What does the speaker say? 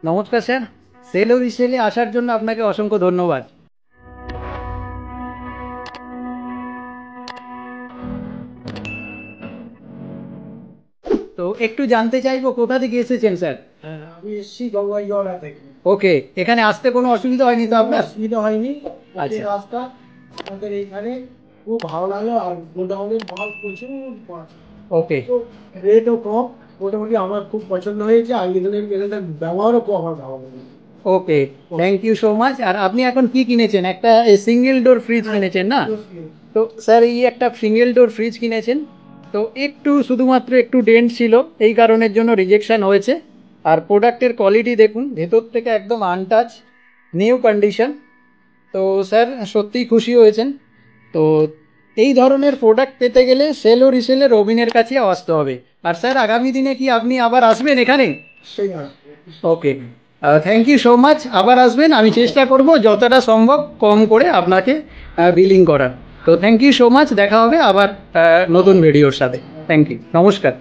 নমস্কার sir, sell ও রিসেলে আসার জন্য আপনাকে অসংখ্য ধন্যবাদ। তো একটু জানতে চাইবো কোথা থেকে এসেছেন স্যার? হ্যাঁ, আমি এসেছি গঙ্গাইজলা থেকে। ওকে, এখানে আসতে কোনো অসুবিধা হয়নি তো আপনার? অসুবিধা হয়নি। আচ্ছা। রাস্তা আমাদের এইখানে খুব ভালো লাগলো, আর মোটামুটি মাল প্রচুর মাল। ওকে। তো রেটও কম, মোটামুটি আমার খুব পছন্দ হয়েছে। আর এখানে এখানটার ব্যবহারও খুব আমার ভালো লেগেছে। ওকে, থ্যাংক ইউ সো মাচ। আর আপনি এখন কি কিনেছেন? একটা সিঙ্গেল ডোর ফ্রিজ কিনেছেন না? তো স্যার এই একটা সিঙ্গেল ডোর ফ্রিজ কিনেছেন, তো একটু শুধুমাত্র একটু ডেন্ট ছিল, এই কারণের জন্য রিজেকশন হয়েছে। আর প্রোডাক্টের কোয়ালিটি দেখুন, ভেতর থেকে একদম আনটাচ, নিউ কন্ডিশন। তো স্যার সত্যিই খুশি হয়েছেন। তো এই ধরনের প্রোডাক্ট পেতে গেলে সেল ও রিসেলে রবিনের কাছে আসতে হবে। আর স্যার আগামী দিনে কি আপনি আবার আসবেন এখানে? সেই না। ওকে, থ্যাংক ইউ সো মাচ। আবার আসবেন, আমি চেষ্টা করব যতটা সম্ভব কম করে আপনাকে বিলিং করার। তো থ্যাংক ইউ সো মাচ, দেখা হবে আবার নতুন ভিডিওর সাথে। থ্যাংক ইউ, নমস্কার।